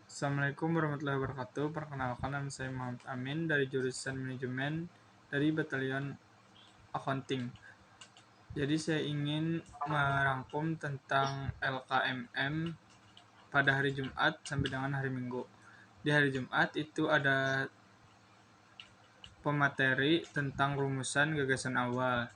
Assalamualaikum warahmatullahi wabarakatuh. Perkenalkan, nama saya Muhammad Amin dari jurusan Manajemen dari Batalion Accounting. Jadi saya ingin merangkum tentang LKMM pada hari Jumat sampai dengan hari Minggu. Di hari Jumat itu ada pemateri tentang rumusan gagasan awal.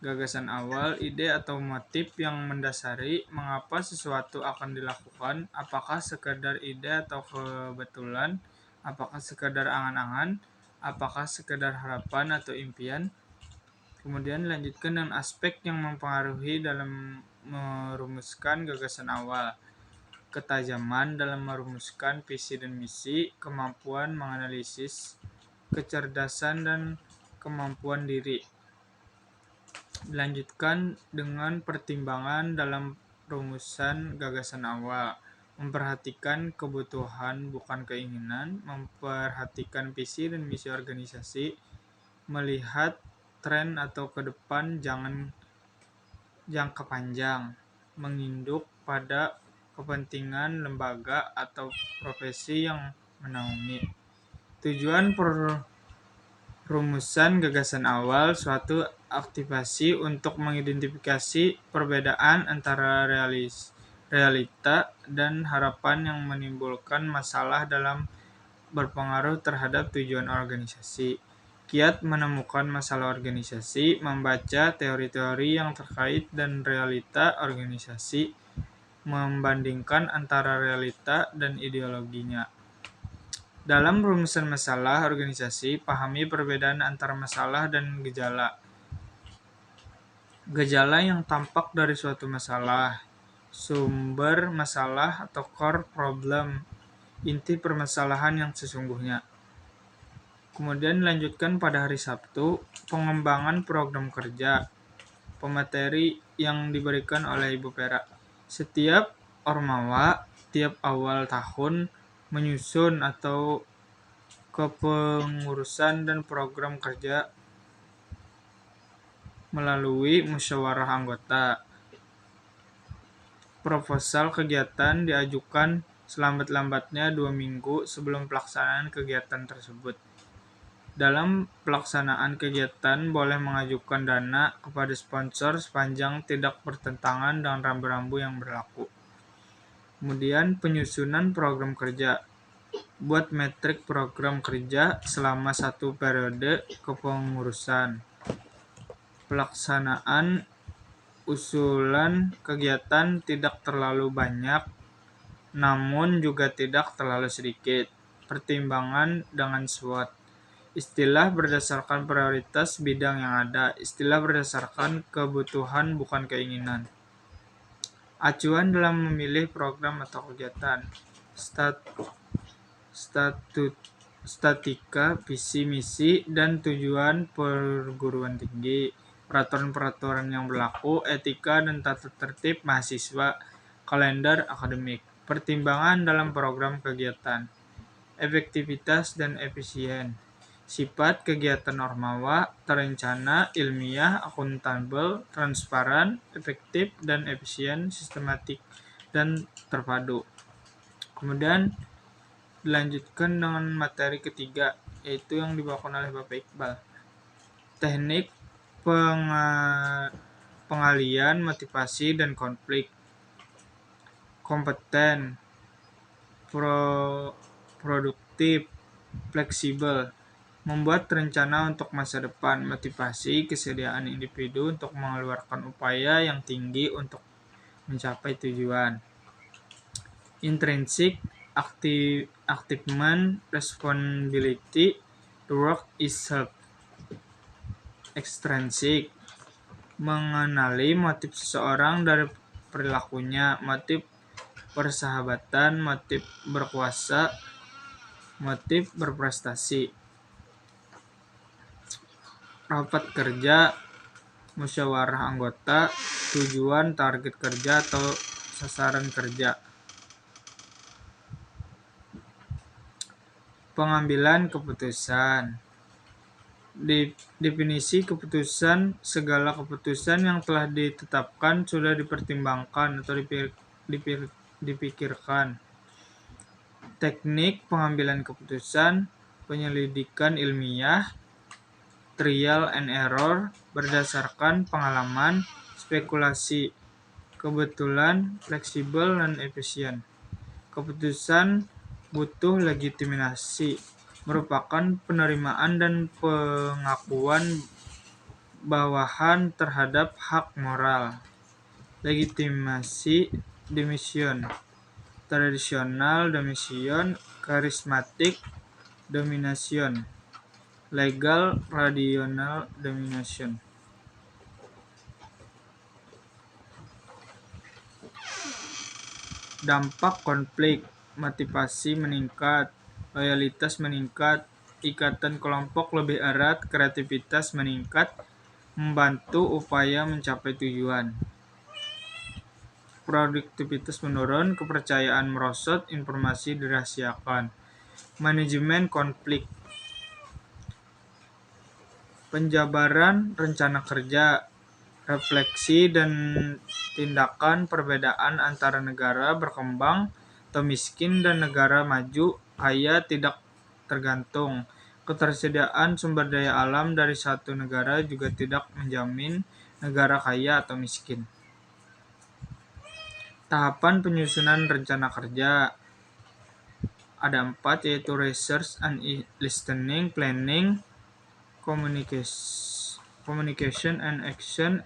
Gagasan awal, ide atau motif yang mendasari mengapa sesuatu akan dilakukan, apakah sekadar ide atau kebetulan, apakah sekadar angan-angan, apakah sekadar harapan atau impian. Kemudian lanjutkan dengan aspek yang mempengaruhi dalam merumuskan gagasan awal. Ketajaman dalam merumuskan visi dan misi, kemampuan menganalisis, kecerdasan dan kemampuan diri. Dilanjutkan dengan pertimbangan dalam rumusan gagasan awal, memperhatikan kebutuhan bukan keinginan, memperhatikan visi dan misi organisasi, melihat tren atau ke depan jangan jangka panjang, menginduk pada kepentingan lembaga atau profesi yang menaungi. Tujuan rumusan gagasan awal suatu aktivasi untuk mengidentifikasi perbedaan antara realita dan harapan yang menimbulkan masalah dalam berpengaruh terhadap tujuan organisasi. Kiat menemukan masalah organisasi, membaca teori-teori yang terkait dan realita organisasi, membandingkan antara realita dan ideologinya. Dalam rumusan masalah organisasi, pahami perbedaan antara masalah dan gejala. Gejala yang tampak dari suatu masalah, sumber masalah atau core problem, inti permasalahan yang sesungguhnya. Kemudian dilanjutkan pada hari Sabtu, pengembangan program kerja, pemateri yang diberikan oleh Ibu Pera. Setiap Ormawa, tiap awal tahun, menyusun atau kepengurusan dan program kerja melalui musyawarah anggota. Proposal kegiatan diajukan selambat-lambatnya 2 minggu sebelum pelaksanaan kegiatan tersebut. Dalam pelaksanaan kegiatan boleh mengajukan dana kepada sponsor sepanjang tidak bertentangan dengan rambu-rambu yang berlaku. Kemudian penyusunan program kerja. Buat metrik program kerja selama 1 periode kepengurusan. Pelaksanaan usulan kegiatan tidak terlalu banyak, namun juga tidak terlalu sedikit. Pertimbangan dengan SWOT. Istilah berdasarkan prioritas bidang yang ada. Istilah berdasarkan kebutuhan bukan keinginan. Acuan dalam memilih program atau kegiatan. Statika, visi misi, dan tujuan perguruan tinggi. Peraturan-peraturan yang berlaku, etika dan tata tertib mahasiswa, kalender akademik. Pertimbangan dalam program kegiatan. Efektivitas dan efisien. Sifat kegiatan Ormawa, terencana, ilmiah, akuntabel, transparan, efektif, dan efisien, sistematik, dan terpadu. Kemudian dilanjutkan dengan materi ketiga, yaitu yang dibawakan oleh Bapak Iqbal. Teknik pengalian, motivasi, dan konflik. Kompeten, produktif, fleksibel. Membuat rencana untuk masa depan, motivasi, kesediaan individu untuk mengeluarkan upaya yang tinggi untuk mencapai tujuan. Intrinsic, achievement, responsibility, the work is help. Extrinsic, mengenali motif seseorang dari perilakunya, motif persahabatan, motif berkuasa, motif berprestasi. Rapat kerja, musyawarah anggota, tujuan, target kerja atau sasaran kerja. Pengambilan keputusan. Definisi keputusan, segala keputusan yang telah ditetapkan sudah dipertimbangkan atau dipikirkan. teknik pengambilan keputusan, penyelidikan ilmiah, trial and error, berdasarkan pengalaman, spekulasi, kebetulan, fleksibel, dan efisien. Keputusan butuh legitimasi, merupakan penerimaan dan pengakuan bawahan terhadap hak moral. Legitimasi, demission, tradisional domination, charismatic domination, legal rational domination. Dampak konflik, motivasi meningkat, loyalitas meningkat, ikatan kelompok lebih erat, kreativitas meningkat, membantu upaya mencapai tujuan. Produktivitas menurun, kepercayaan merosot, informasi dirahasiakan. Manajemen konflik, penjabaran rencana kerja, refleksi dan tindakan perbedaan antara negara berkembang atau miskin dan negara maju kaya tidak tergantung. Ketersediaan sumber daya alam dari satu negara juga tidak menjamin negara kaya atau miskin. Tahapan penyusunan rencana kerja ada 4, yaitu research and listening, planning, communication and action,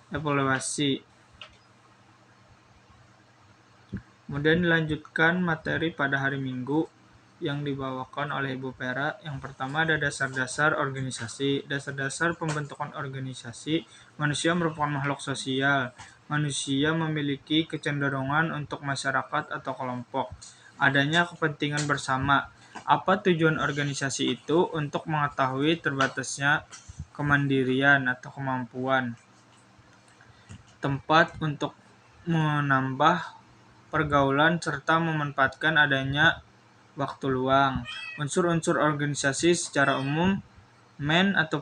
evaluasi. Kemudian dilanjutkan materi pada hari Minggu yang dibawakan oleh Ibu Pera. Yang pertama ada dasar-dasar organisasi. Dasar-dasar pembentukan organisasi. Manusia merupakan makhluk sosial. Manusia memiliki kecenderungan untuk masyarakat atau kelompok. Adanya kepentingan bersama. Apa tujuan organisasi itu? Untuk mengetahui terbatasnya kemandirian atau kemampuan. Tempat untuk menambah pergaulan serta memanfaatkan adanya waktu luang. Unsur-unsur organisasi secara umum, men atau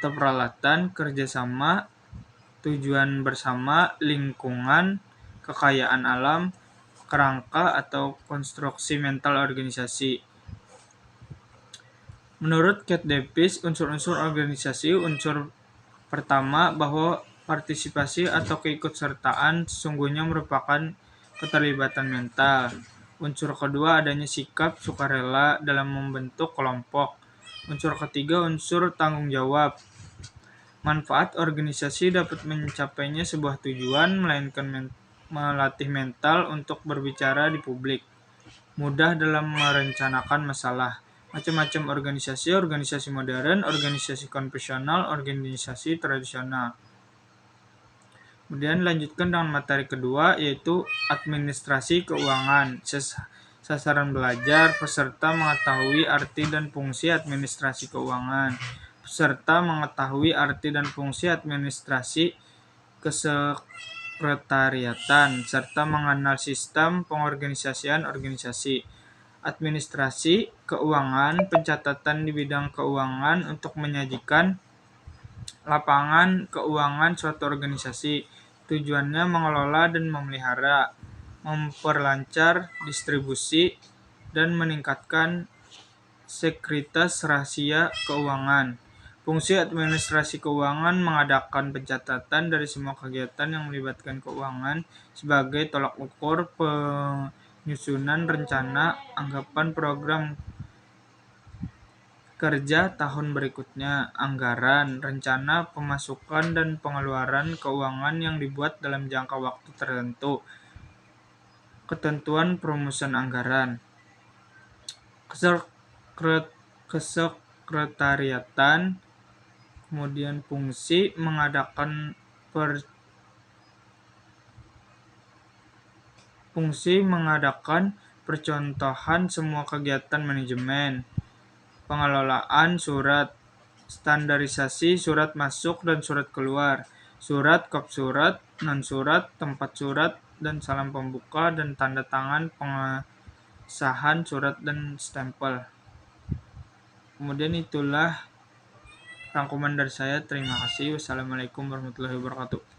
peralatan, kerjasama, tujuan bersama, lingkungan, kekayaan alam, kerangka atau konstruksi mental organisasi. Menurut Kate Davis, unsur-unsur organisasi, unsur pertama bahwa partisipasi atau keikutsertaan sesungguhnya merupakan keterlibatan mental. Unsur kedua adanya sikap sukarela dalam membentuk kelompok. Unsur ketiga unsur tanggung jawab. Manfaat organisasi dapat mencapainya sebuah tujuan, melainkan melatih mental untuk berbicara di publik. Mudah dalam merencanakan masalah. Macam-macam organisasi modern, organisasi konvensional, organisasi tradisional. Kemudian lanjutkan dengan materi kedua, yaitu administrasi keuangan. Sasaran belajar, peserta mengetahui arti dan fungsi administrasi keuangan. Peserta mengetahui arti dan fungsi administrasi kesekretariatan, serta mengenal sistem pengorganisasian organisasi. Administrasi keuangan, pencatatan di bidang keuangan untuk menyajikan lapangan keuangan suatu organisasi. Tujuannya mengelola dan memelihara, memperlancar distribusi, dan meningkatkan sekuritas rahasia keuangan. Fungsi administrasi keuangan mengadakan pencatatan dari semua kegiatan yang melibatkan keuangan sebagai tolak ukur penyusunan rencana anggapan program kerja tahun berikutnya, anggaran, rencana pemasukan dan pengeluaran keuangan yang dibuat dalam jangka waktu tertentu, ketentuan perumusan anggaran. Kesekretariatan, kemudian fungsi mengadakan percontohan semua kegiatan manajemen, pengelolaan surat, standarisasi surat masuk dan surat keluar, surat, kop surat, non-surat, tempat surat, dan salam pembuka, dan tanda tangan pengesahan surat dan stempel. Kemudian itulah rangkuman dari saya. Terima kasih. Wassalamualaikum warahmatullahi wabarakatuh.